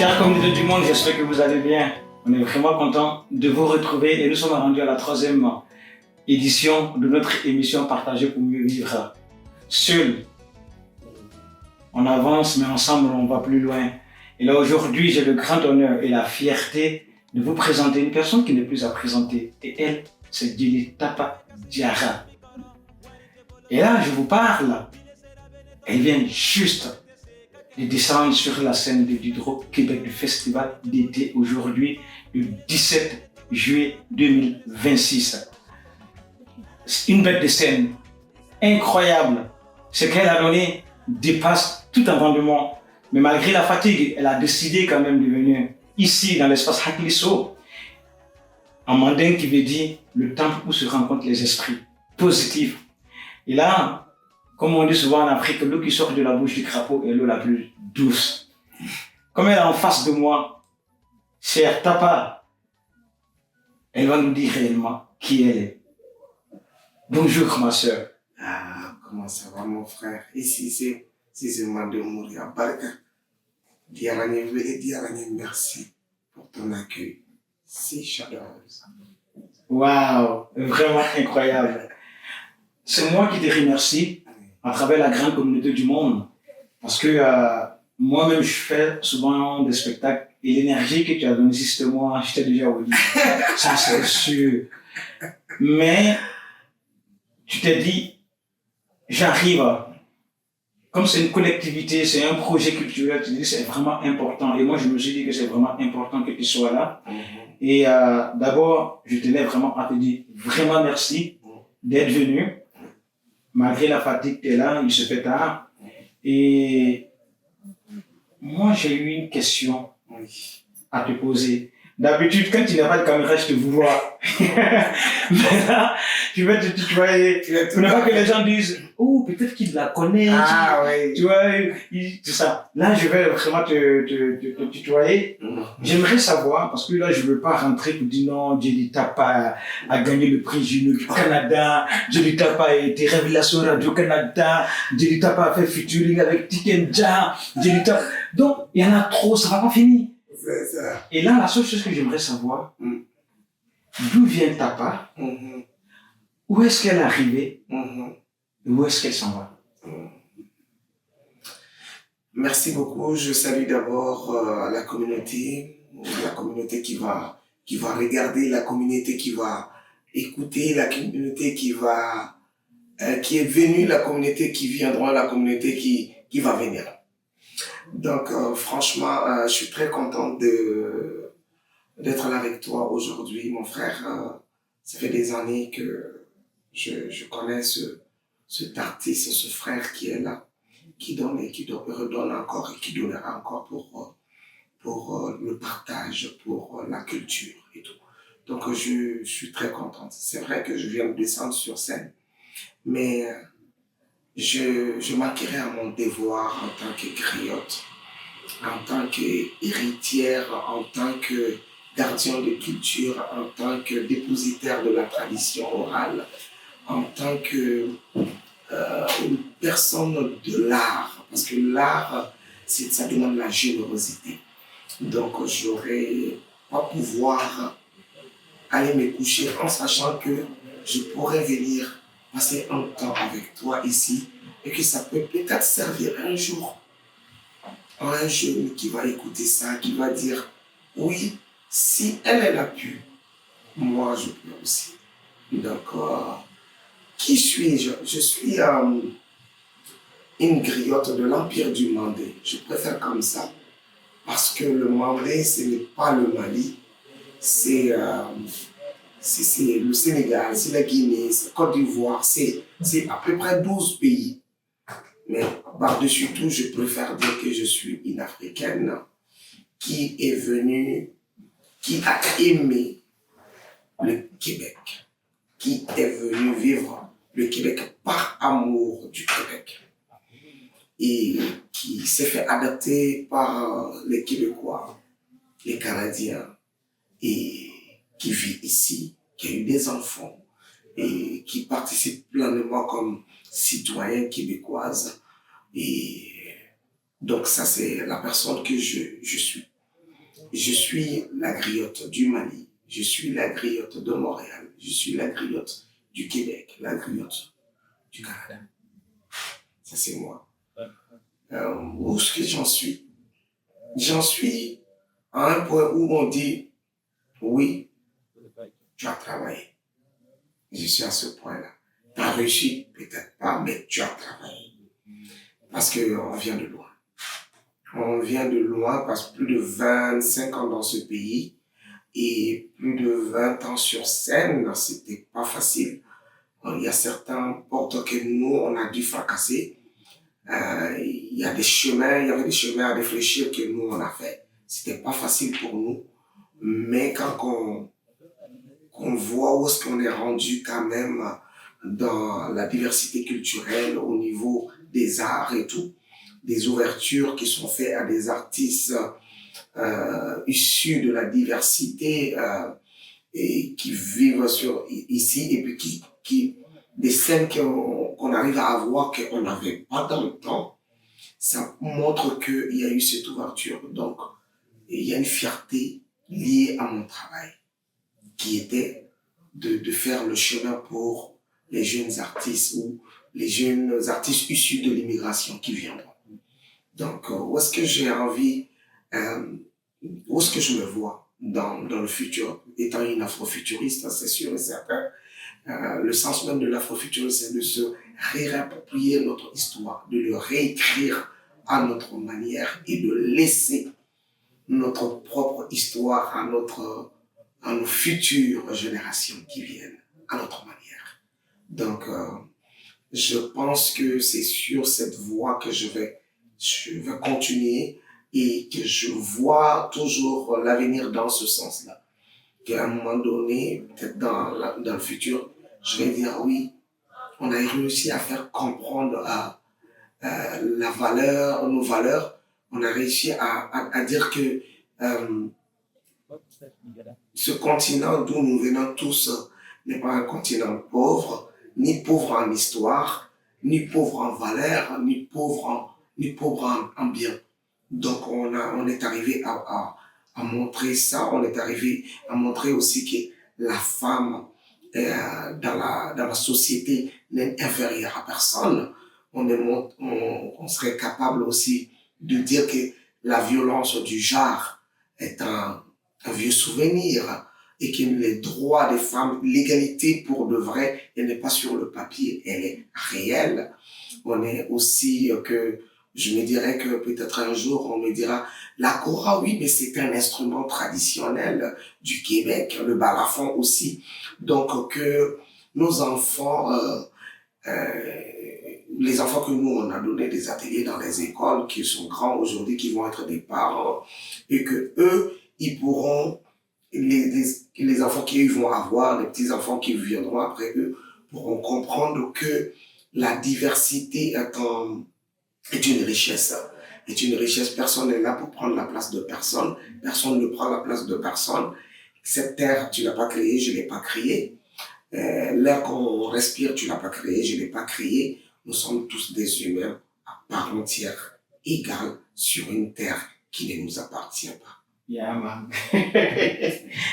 Chers communauté du monde, j'espère que vous allez bien. On est vraiment content de vous retrouver et nous sommes rendus à la 3e édition de notre émission Partager pour mieux vivre. Seul, on avance, mais ensemble, on va plus loin. Et là, aujourd'hui, j'ai le grand honneur et la fierté de vous présenter une personne qui n'est plus à présenter. Et elle, c'est Djily Tapa Diarra. Et là, je vous parle. Elle vient juste de descendre sur la scène de d'Hydro-Québec du festival d'été aujourd'hui, le 17 juillet 2026. Une bête de scène incroyable. Ce qu'elle a donné dépasse tout entendement. Mais malgré la fatigue, elle a décidé quand même de venir ici dans l'espace Hakliso, en mandingue qui veut dire le temple où se rencontrent les esprits positifs. Et là, comme on dit souvent en Afrique, l'eau qui sort de la bouche du crapaud est l'eau la plus douce. Comme elle est en face de moi, chère Tapa, elle va nous dire réellement qui elle est. Bonjour ma soeur. Ah, comment ça va mon frère? Ici c'est Madame Mouria Barka. Diaranye et Diaranye, merci pour ton accueil si chaleureux. Waouh, vraiment incroyable. C'est moi qui te remercie à travers la grande communauté du monde. Parce que moi-même, je fais souvent des spectacles et l'énergie que tu as donnée, si c'était moi, j'étais déjà au lit. Ça, c'est sûr. Mais tu t'es dit, j'arrive. Comme c'est une collectivité, c'est un projet culturel, tu dis c'est vraiment important. Et moi, je me suis dit que c'est vraiment important que tu sois là. Et d'abord, je tenais vraiment à te dire vraiment merci d'être venu. Malgré la fatigue, tu es là, il se fait tard. Et moi, j'ai eu une question à te poser. D'habitude, quand tu n'as pas de caméra, je te vois. Mais là, je vais te tutoyer. Pour ne pas que les gens disent, oh, peut-être qu'il la connaît. Ah oui. Tu vois, tout ça. Là, je vais vraiment te tutoyer. J'aimerais savoir, parce que là, je ne veux pas rentrer pour dire non, Djily Tapa a gagné le prix Juno du Canada, Djily Tapa a été révélation Radio-Canada, Djily Tapa a fait featuring avec Tikenja, Djily Tapa. Donc, il y en a trop, ça va pas finir. C'est ça. Et là, la seule chose que j'aimerais savoir, d'où vient Tapa, où est-ce qu'elle est arrivée, et où est-ce qu'elle s'en va. Merci beaucoup. Je salue d'abord la communauté qui va regarder, la communauté qui va écouter, la communauté qui est venue, la communauté qui viendra, la communauté qui va venir. Donc, franchement, je suis très content d'être là avec toi aujourd'hui, mon frère. Ça fait des années que je connais cet artiste, ce frère qui est là, qui donne et qui redonne encore et qui donnera encore pour le partage, pour la culture et tout. Donc, je suis très contente. C'est vrai que je viens de descendre sur scène, mais je manquerai à mon devoir en tant que griotte, en tant qu'héritière, en tant que gardien de culture, en tant que dépositaire de la tradition orale, en tant que une personne de l'art, parce que l'art, ça demande la générosité. Donc, j'aurais pas pouvoir aller me coucher en sachant que je pourrais venir passer un temps avec toi ici et que ça peut peut-être servir un jour à un jeune qui va écouter ça, qui va dire oui, si elle a pu, moi je peux aussi. Donc, qui suis-je? Je suis une griotte de l'Empire du Mandé. Je préfère comme ça parce que le Mandé, ce n'est pas le Mali, c'est le Sénégal, c'est la Guinée, c'est la Côte d'Ivoire, c'est à peu près 12 pays. Mais par-dessus tout, je préfère dire que je suis une Africaine qui est venue, qui a aimé le Québec, qui est venue vivre le Québec par amour du Québec et qui s'est fait adapter par les Québécois, les Canadiens et qui vit ici, qui a eu des enfants et qui participe pleinement comme citoyenne québécoise. Et donc ça, c'est la personne que je suis. je suis la griotte du Mali, je suis la griotte de Montréal, je suis la griotte du Québec, la griotte du Canada. Ça, c'est moi. Où est-ce que j'en suis? J'en suis à un point où on dit, oui, tu as travaillé. Je suis à ce point-là. Tu as réussi, peut-être pas, mais tu as travaillé. Parce qu'on vient de loin. On vient de loin, parce que plus de 25 ans dans ce pays et plus de 20 ans sur scène, c'était pas facile. Il y a certains portes que nous, on a dû fracasser. Il y avait des chemins à réfléchir que nous, on a fait. C'était pas facile pour nous. Mais quand on voit où est-ce qu'on est rendu quand même dans la diversité culturelle au niveau des arts et tout, des ouvertures qui sont faites à des artistes issus de la diversité et qui vivent ici et puis qui des scènes qu'on arrive à avoir qu'on n'avait pas dans le temps, ça montre qu'il y a eu cette ouverture. Donc, il y a une fierté liée à mon travail qui était de faire le chemin pour les jeunes artistes ou les jeunes artistes issus de l'immigration qui viendront. Donc, où est-ce que j'ai envie, où est-ce que je me vois dans le futur, étant une afrofuturiste, c'est sûr et certain. Le sens même de l'afrofuturisme, c'est de se réapproprier notre histoire, de le réécrire à notre manière et de laisser notre propre histoire à nos futures générations qui viennent, à notre manière. Donc, je pense que c'est sur cette voie que je vais continuer et que je vois toujours l'avenir dans ce sens-là. Qu'à un moment donné, peut-être dans le futur, je vais dire oui, on a réussi à faire comprendre nos valeurs, on a réussi à dire que ce continent d'où nous venons tous n'est pas un continent pauvre, ni pauvre en histoire, ni pauvre en valeurs, ni pauvre en bien. Donc on est arrivé à montrer ça, on est arrivé à montrer aussi que la femme dans la société n'est inférieure à personne. On serait capable aussi de dire que la violence du genre est un vieux souvenir et que les droits des femmes, l'égalité pour de vrai, elle n'est pas sur le papier, elle est réelle. On est aussi je me dirais que peut-être un jour on me dira la kora, oui, mais c'est un instrument traditionnel du Québec, le balafon aussi. Donc que nos enfants, les enfants que nous on a donné des ateliers dans les écoles, qui sont grands aujourd'hui, qui vont être des parents, et que eux, ils pourront, les enfants qu'ils vont avoir, les petits enfants qui viendront après eux, pourront comprendre que la diversité est une richesse. Personne n'est là pour prendre la place de personne. Personne ne prend la place de personne. Cette terre, tu l'as pas créée, je l'ai pas créée. L'air qu'on respire, tu l'as pas créé, je l'ai pas créé. Nous sommes tous des humains à part entière, égales sur une terre qui ne nous appartient pas. Yeah, man.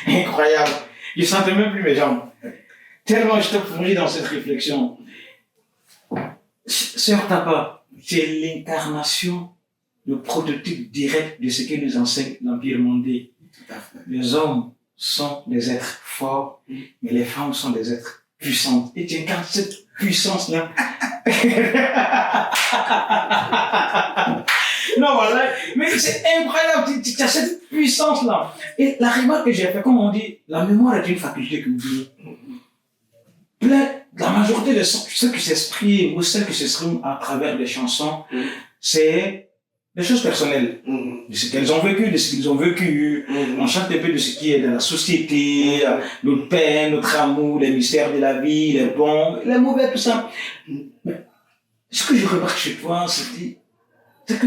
Incroyable. Je sentais même plus mes jambes. Tellement je te plonge dans cette réflexion. Sœur Tapa, c'est l'incarnation, le prototype direct de ce que nous enseigne l'Empire mondé. Tout à fait. Les hommes sont des êtres forts, mais les femmes sont des êtres puissantes. Et tu incarnes cette puissance-là. Non, voilà. Mais c'est incroyable, tu as cette puissance-là. Et la remarque que j'ai fait, comme on dit, la mémoire est une faculté que vous dites. La majorité de ceux qui s'expriment ou celles qui s'expriment à travers des chansons, c'est des choses personnelles. De ce qu'elles ont vécu, de ce qu'ils ont vécu. On chante un peu de ce qui est dans la société, notre peine, notre amour, les mystères de la vie, les bons, les mauvais, tout ça. Mais ce que je remarque chez toi, c'est que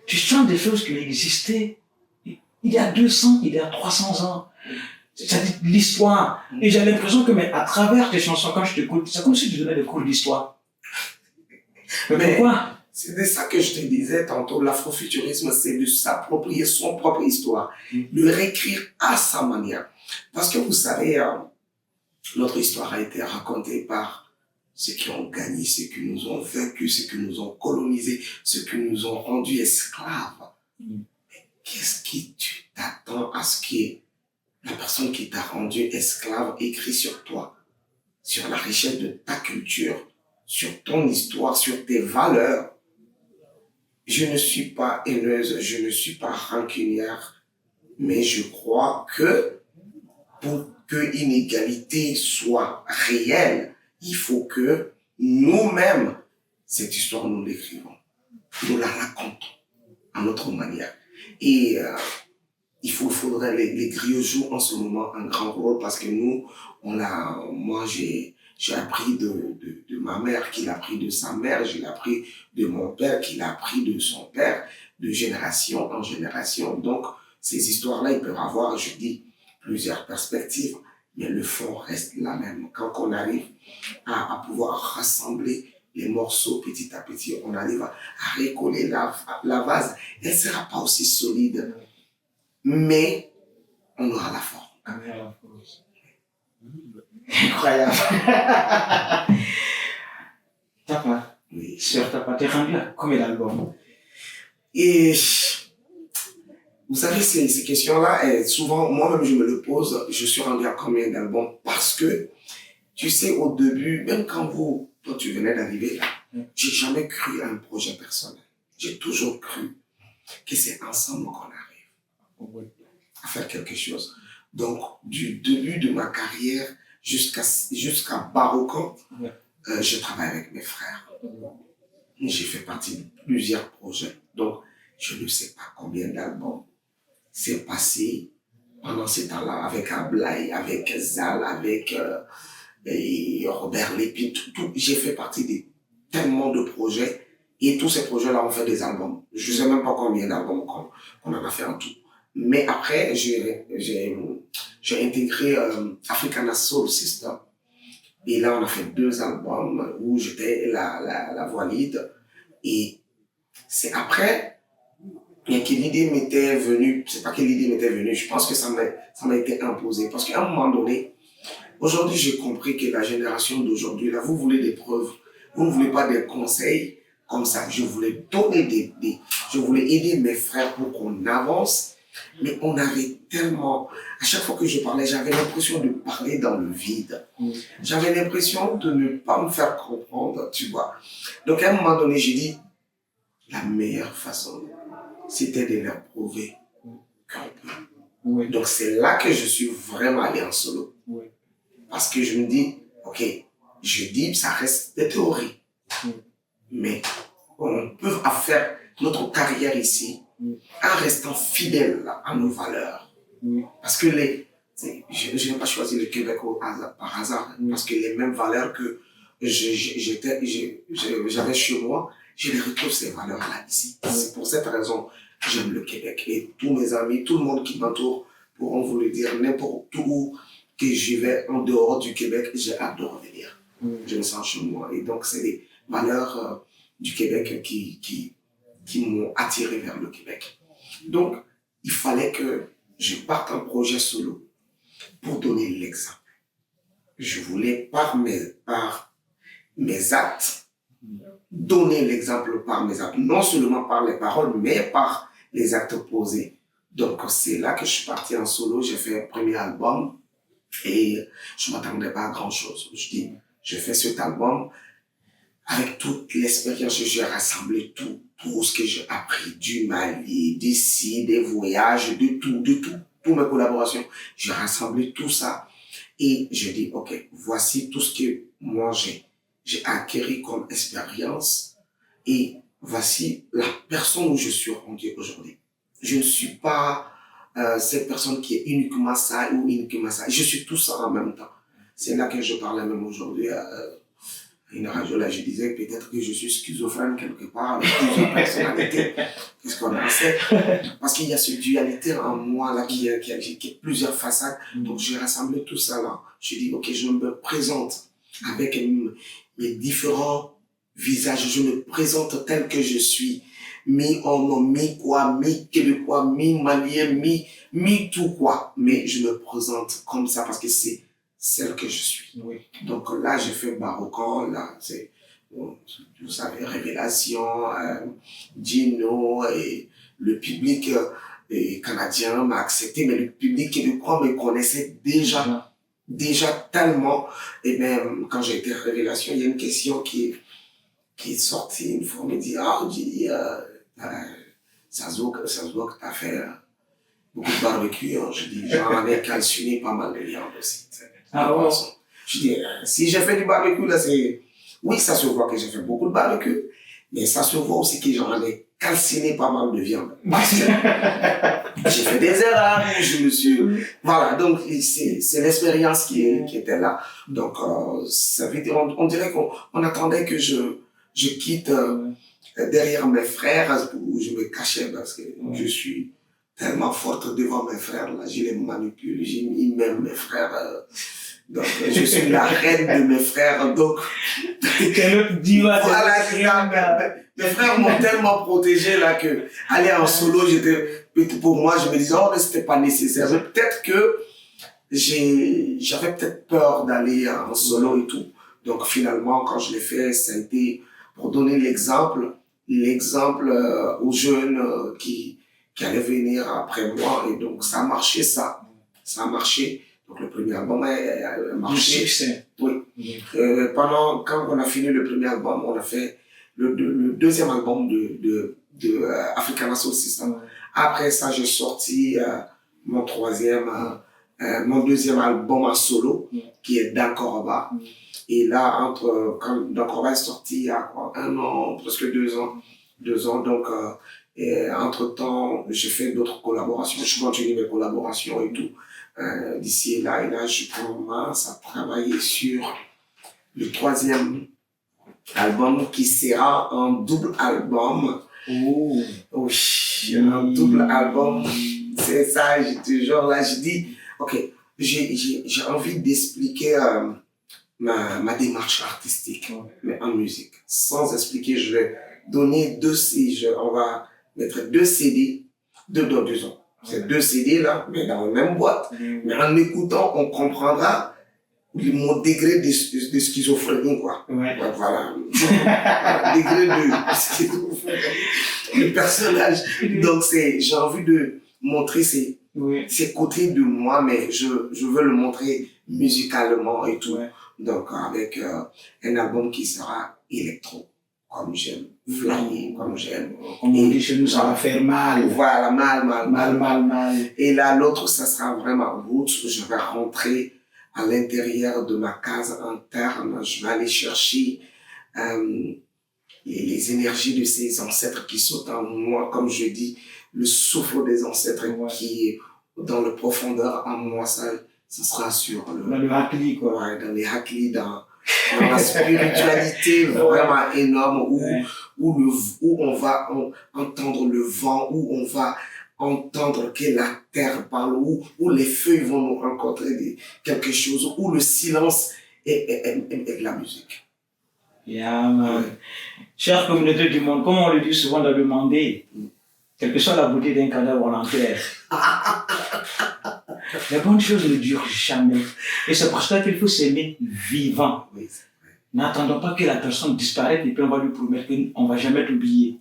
tu chantes des choses qui existaient il y a 200, il y a 300 ans. C'est-à-dire l'histoire. Et j'ai l'impression que, mais à travers tes chansons, quand je t'écoute, c'est comme si tu donnais des cours d'histoire. Mais pourquoi? C'est de ça que je te disais tantôt, l'afrofuturisme, c'est de s'approprier son propre histoire, de réécrire à sa manière. Parce que vous savez, notre histoire a été racontée par ceux qui ont gagné, ceux qui nous ont vaincus, ceux qui nous ont colonisés, ceux qui nous ont rendus esclaves. Qu'est-ce qui tu t'attends à ce que la personne qui t'a rendu esclave écrit sur toi, sur la richesse de ta culture, sur ton histoire, sur tes valeurs? Je ne suis pas haineuse, je ne suis pas rancunière, mais je crois que pour qu'une égalité soit réelle, il faut que nous-mêmes, cette histoire, nous l'écrivons. Nous la racontons à notre manière. Et faudrait, les griots jouent en ce moment un grand rôle parce que nous, moi j'ai appris de ma mère, qui l'a appris de sa mère, j'ai appris de mon père, qui l'a appris de son père, de génération en génération. Donc, ces histoires-là, ils peuvent avoir, je dis, plusieurs perspectives, mais le fond reste la même. Quand on arrive à pouvoir rassembler les morceaux petit à petit, on arrive à recoller la vase. Elle ne sera pas aussi solide, mais on aura la forme. Incroyable. Tapa, Oui. sur Tapa, t'es rendu à combien d'albums? Et vous savez, ces questions-là, souvent, moi-même, je me le pose, je suis rendu à combien d'albums? Parce que, tu sais, au début, même quand toi, tu venais d'arriver là, j'ai jamais cru à un projet personnel. J'ai toujours cru que c'est ensemble qu'on arrive à faire quelque chose. Donc, du début de ma carrière jusqu'à Barocan, je travaille avec mes frères. J'ai fait partie de plusieurs projets. Donc, je ne sais pas combien d'albums c'est passé pendant ces temps-là avec Ablaye, avec Zal, avec Robert Lépine. J'ai fait partie de tellement de projets et tous ces projets-là ont fait des albums. Je ne sais même pas combien d'albums qu'on en a fait en tout. Mais après, j'ai intégré Africana Soul System. Et là, on a fait 2 albums où j'étais la voix lead. Et c'est après que l'idée m'était venue. C'est pas que l'idée m'était venue. Je pense que ça m'a été imposé. Parce qu'à un moment donné, aujourd'hui, j'ai compris que la génération d'aujourd'hui, là, vous voulez des preuves. Vous ne voulez pas des conseils comme ça. Je voulais donner je voulais aider mes frères pour qu'on avance. Mais on avait tellement... À chaque fois que je parlais, j'avais l'impression de parler dans le vide. J'avais l'impression de ne pas me faire comprendre, tu vois. Donc, à un moment donné, j'ai dit, la meilleure façon, c'était de leur prouver qu'on peut. Oui. Donc, c'est là que je suis vraiment allé en solo. Oui. Parce que je me dis, ok, je dis, ça reste des théories. Mais on peut faire notre carrière ici en restant fidèle à nos valeurs. Parce que je n'ai pas choisi le Québec par hasard. Parce que les mêmes valeurs que j'avais chez moi, je les retrouve ces valeurs-là ici. C'est pour cette raison que j'aime le Québec. Et tous mes amis, tout le monde qui m'entoure pourront vous le dire, n'importe où que j'y vais en dehors du Québec, j'ai hâte de revenir. Je me sens chez moi. Et donc, c'est les valeurs du Québec qui m'ont attiré vers le Québec. Donc, il fallait que je parte un projet solo pour donner l'exemple. Je voulais, par mes actes, donner l'exemple par mes actes. Non seulement par les paroles, mais par les actes posés. Donc, c'est là que je suis parti en solo. J'ai fait un premier album et je ne m'attendais pas à grand-chose. Je fais cet album avec toute l'expérience que j'ai rassemblé, tout ce que j'ai appris du Mali, d'ici, des voyages, de toutes mes collaborations. J'ai rassemblé tout ça et j'ai dit, ok, voici tout ce que moi j'ai acquis comme expérience et voici la personne où je suis rendu aujourd'hui. Je ne suis pas cette personne qui est uniquement ça ou uniquement ça. Je suis tout ça en même temps. C'est là que je parlais même aujourd'hui une radio, là, je disais peut-être que je suis schizophrène quelque part avec plusieurs personnalités. Qu'est-ce qu'on en sait? Parce qu'il y a cette dualité en moi là qui a plusieurs façades. Donc j'ai rassemblé tout ça là. Je dis ok, je me présente avec mes différents visage, je me présente tel que je suis. Mi-homme, mi-quoi, mi-québécois, mi-malien, mi-tout quoi. Mais je me présente comme ça parce que c'est celle que je suis. Oui. Donc là, j'ai fait Baroccan, là, c'est, bon, vous savez, Révélation, Gino, et le public canadien m'a accepté, mais le public québécois me connaissait déjà tellement. Et même quand j'ai été à Révélation, il y a une question qui est sortie une fois, on me dit, ça se voit que tu as fait beaucoup de barbecue. Hein. Je dis, j'en ai calciné pas mal de viande aussi. Ah bon? Je dis, si j'ai fait du barbecue, là, c'est... Oui, ça se voit que j'ai fait beaucoup de barbecue, mais ça se voit aussi que j'en ai calciné pas mal de viande. J'ai fait des erreurs, je me suis... Voilà, donc c'est l'expérience qui était là. Donc, ça veut dire, on dirait qu'on attendait que je quitte derrière mes frères, où je me cachais parce que je suis tellement forte devant mes frères, là, je les manipule, ils m'aiment mes frères. Donc, je suis la reine de mes frères, donc... Voilà, mes frères m'ont tellement protégé, là, que aller en solo, pour moi, je me disais, oh, mais c'était pas nécessaire. Mais peut-être que j'avais peut-être peur d'aller en solo et tout. Donc, finalement, quand je l'ai fait, ça a été pour donner l'exemple aux jeunes qui allaient venir après moi. Et donc, ça a marché, ça. Ça a marché. Donc, le premier album a marché. Du succès. Oui. Quand on a fini le premier album, on a fait le deuxième album de Africana Soul System. Après ça, j'ai sorti mon deuxième album en solo, qui est Dankoroba. Et là, quand Dankoroba est sorti, il y a quoi, 1 an, presque 2 ans. Donc, entre-temps, j'ai fait d'autres collaborations. Je continue mes collaborations et tout. D'ici et là, je commence à travailler sur le 3e album qui sera un double album. Oh. Oui, un double album. C'est ça, j'ai toujours là, je dis, ok, j'ai envie d'expliquer ma démarche artistique, mais en musique. Sans expliquer, je vais donner on va mettre 2 CD, disons. C'est 2 CD là, mais dans la même boîte. Mais en écoutant, on comprendra mon degré de schizophrénie, quoi. Ouais. Voilà. Degré de schizophrénie. Le personnage. Donc j'ai envie de montrer ces côtés de moi, mais je veux le montrer musicalement et tout. Ouais. Donc, avec un album qui sera électro, comme j'aime, flyer, comme j'aime. Comme on dit chez nous, ça va faire mal. Voilà, mal. Et là, l'autre, ça sera vraiment roots. Je vais rentrer à l'intérieur de ma case interne. Je vais aller chercher les énergies de ces ancêtres qui sont en moi, comme je dis, le souffle des ancêtres qui est dans le profondeur en moi. Ça sera sur dans le Hakli, quoi. Ouais, dans les Hakli, dans la spiritualité vraiment énorme où on va entendre le vent, où on va entendre que la terre parle, où les feuilles vont nous rencontrer quelque chose, où le silence est de la musique. Yeah, man. Chère communauté du monde, comme on le dit souvent dans le Mandé, quelle que soit la beauté d'un cadavre volontaire, les bonnes choses ne durent jamais. Et c'est pour cela qu'il faut s'aimer vivant. Oui. N'attendons pas que la personne disparaisse et puis on va lui promettre qu'on ne va jamais t'oublier.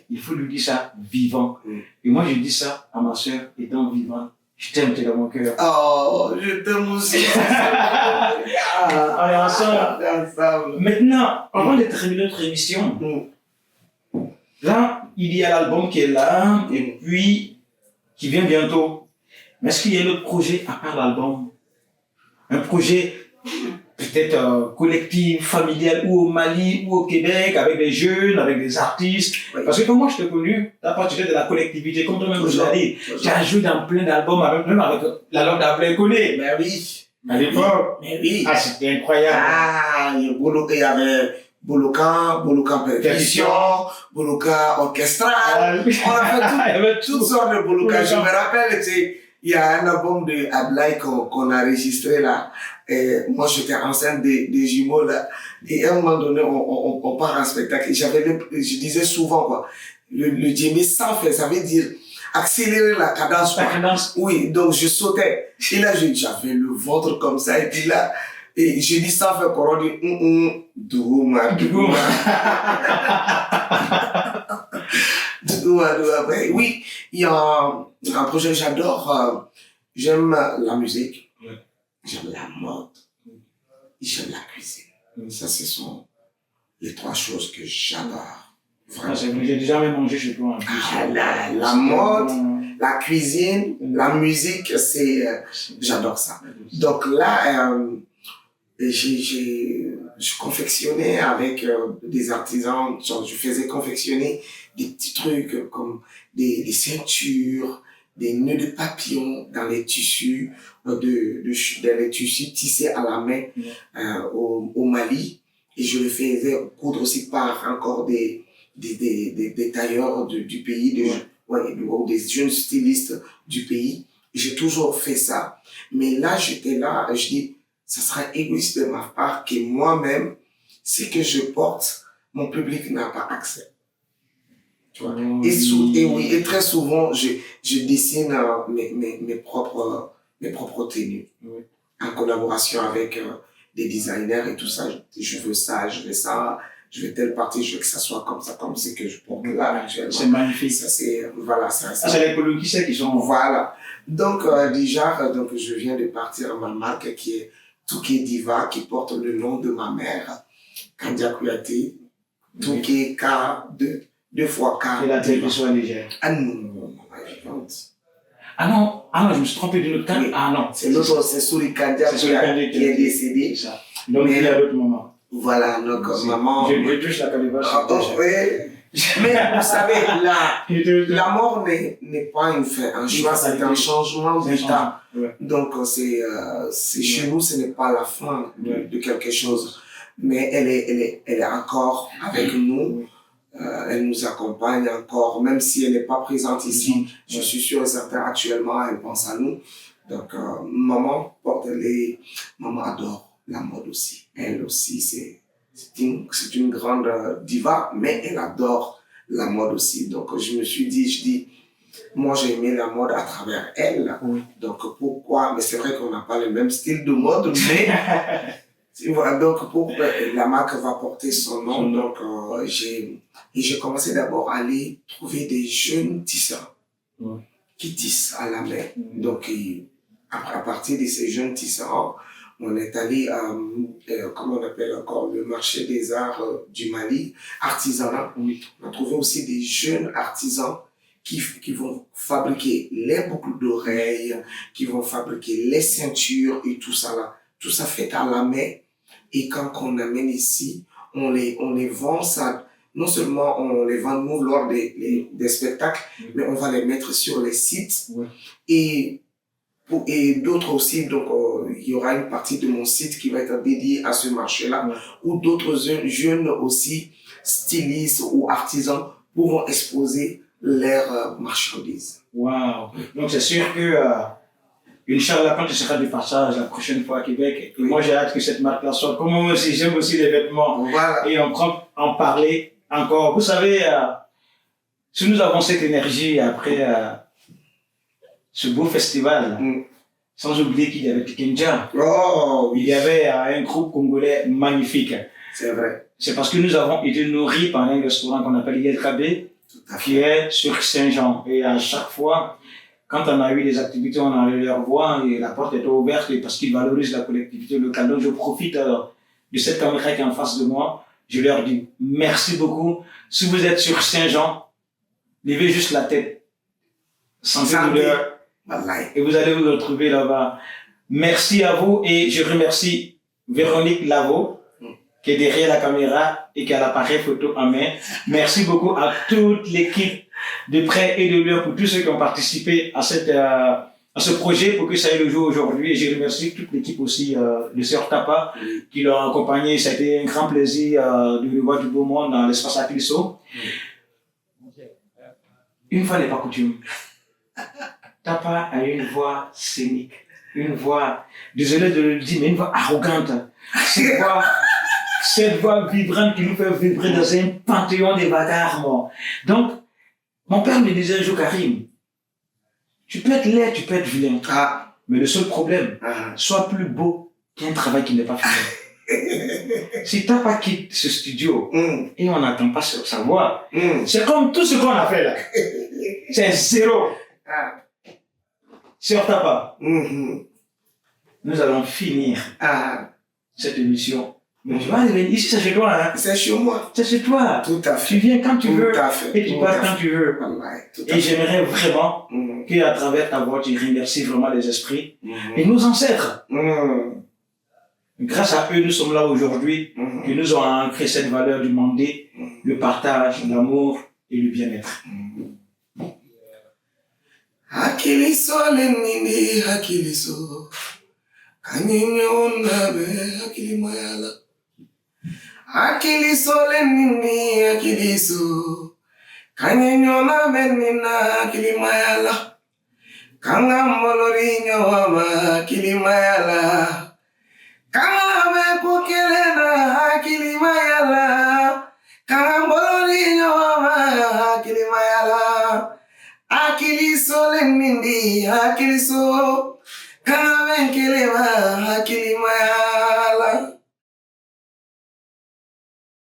Il faut lui dire ça vivant. Et moi, je dis ça à ma soeur, étant vivant. Je t'aime, t'es dans mon cœur. Oh, je t'aime aussi. On est ensemble. Maintenant, avant de terminer notre émission, là, il y a l'album qui est là, et puis qui vient bientôt. Mais est-ce qu'il y a un autre projet à part l'album? Un projet peut-être collectif, familial, ou au Mali, ou au Québec, avec des jeunes, avec des artistes. Oui. Parce que comme moi je t'ai connu, tu as participé de la collectivité, comme toi-même vous l'as dit. Tu as joué dans plein d'albums, même avec la langue d'Ablé Collé. Mais oui. À l'époque. Mais oui. Ah, c'était incroyable. Ah, il y avait Bolokan percussion, Bolokan orchestral. On a fait toutes sortes de Bolokan. Je me rappelle, il y a un album de Ablaï qu'on a enregistré là. Et moi, j'étais enceinte des jumeaux là. Et à un moment donné, on part en spectacle. Et je disais souvent, quoi, le djembé sans faire, ça veut dire accélérer la cadence. La cadence. Oui, donc je sautais. Et là, j'avais le ventre comme ça. Et puis là, et je dis sans faire qu'on dit, douma, douma. Oui, il y a un projet que j'adore. J'aime la musique, j'aime la mode, j'aime la cuisine. Ça, ce sont les trois choses que j'adore. Ah, j'ai déjà même mangé chez toi. La mode, la cuisine, la musique, j'adore ça. Donc là, je confectionnais avec des artisans, genre je faisais confectionner des petits trucs comme des ceintures, des nœuds de papillon dans les tissus, dans les tissus tissés à la main au Mali. Et je le faisais coudre aussi par encore des tailleurs du pays, des jeunes stylistes du pays. J'ai toujours fait ça. Mais là, j'étais là, je dis, ça sera égoïste de ma part que moi-même, ce que je porte, mon public n'a pas accès. Tu vois? Et très souvent, je dessine mes propres tenues. Oui. En collaboration avec des designers et tout ça. Je veux ça, je veux ça, je veux telle partie, je veux que ça soit comme ça, comme ce que je porte là actuellement. C'est magnifique. Ça, c'est, voilà, ça. C'est les colons qui sont. Voilà. Donc, déjà, je viens de partir à ma marque qui est Touké Diva, qui porte le nom de ma mère, Kandia Kouyaté. Touké K, deux fois K. Et la tête qui soit légère. Ah non, vivante. Ah non, je me suis trompé d'une autre carte. Oui. Ah non. C'est l'autre, c'est Souli Kandia qui est décédé. C'est ça. Donc, il y a l'autre maman. Voilà, donc maman. Je touche la calebasse. Oui. Mais vous savez, la mort n'est pas un choix, c'est un changement d'état. Ouais. Donc, c'est chez nous, ce n'est pas la fin de quelque chose. Mais elle est encore avec nous. Elle nous accompagne encore, même si elle n'est pas présente ici. Je suis sûr et certain, actuellement, elle pense à nous. Donc, maman adore la mode aussi. Elle aussi, c'est une grande diva, mais elle adore la mode aussi. Donc, je me suis dit, moi, j'ai aimé la mode à travers elle. Oui. Donc, pourquoi? Mais c'est vrai qu'on n'a pas le même style de mode, mais voilà, donc, la marque va porter son nom. Donc, j'ai commencé d'abord à aller trouver des jeunes tisseurs qui tissent à la main. Donc, à partir de ces jeunes tisseurs, on est allé comment on appelle encore, le marché des arts du Mali, artisanat. Oui. On a trouvé aussi des jeunes artisans qui vont fabriquer les boucles d'oreilles, qui vont fabriquer les ceintures et tout ça là. Tout ça fait à la main. Et quand on amène ici, on les vend ça. Non seulement on les vend nous lors des spectacles, mais on va les mettre sur les sites. Et d'autres aussi, donc il y aura une partie de mon site qui va être dédiée à ce marché-là, où d'autres jeunes aussi, stylistes ou artisans, pourront exposer leurs marchandises. Waouh! Donc c'est sûr que, Inch'Allah, quand tu seras de passage la prochaine fois à Québec, et moi j'ai hâte que cette marque-là soit, comme moi aussi, j'aime aussi les vêtements, et on prend en parler encore. Vous savez, si nous avons cette énergie après ce beau festival, sans oublier qu'il y avait Pikenja. Oh, oui. Il y avait un groupe congolais magnifique. C'est vrai. C'est parce que nous avons été nourris par un restaurant qu'on appelle Yelkabé, qui est sur Saint-Jean. Et à chaque fois, quand on a eu des activités, on allait leur voir et la porte était ouverte parce qu'ils valorisent la collectivité locale. Donc je profite de cette caméra qui est en face de moi. Je leur dis merci beaucoup. Si vous êtes sur Saint-Jean, levez juste la tête. Sentez douleur. Et vous allez vous retrouver là-bas. Merci à vous et je remercie Véronique Lavo qui est derrière la caméra et qui a l'appareil photo en main. Merci beaucoup à toute l'équipe de près et de loin pour tous ceux qui ont participé à ce projet pour que ça ait le jour aujourd'hui. Et je remercie toute l'équipe aussi de Sœur Tapa qui l'ont accompagné. Ça a été un grand plaisir de revoir du beau monde dans l'espace Akiliso. Une fois n'est pas coutume. Tapa a une voix scénique, une voix, désolé de le dire, mais une voix arrogante. Cette voix vibrante qui nous fait vibrer dans un panthéon des bagarres morts. Donc, mon père me disait un jour, Karim, tu peux être laid, tu peux être vilain. Mais le seul problème, sois plus beau qu'un travail qui n'est pas fait. Si Tapa quitte ce studio et on n'attend pas sa voix, c'est comme tout ce qu'on a fait là. C'est zéro. Sur Tapa, nous allons finir cette émission. Mais tu vas revenir ici, c'est chez toi. Hein? C'est chez moi. C'est chez toi. Tout à fait. Tu viens quand tu veux fait. Et tu pars quand tu veux. Et j'aimerais vraiment qu'à travers ta voix, tu remercies vraiment les esprits et nos ancêtres. Grâce à eux, nous sommes là aujourd'hui, qui nous ont ancré cette valeur du mandé, le partage, l'amour et le bien-être. Hakiliso lenini hakiliso kanyenyo nabe hakilimayala hakiliso lenini hakiliso kanyenyo nabe nina hakilimayala kangamolori nyawama hakilimayala kangabe kukelena hakilimayala kangamolori nyawama hakilimayala Akiliso lenindi, akiliso, kama venkelewa, akilimaya.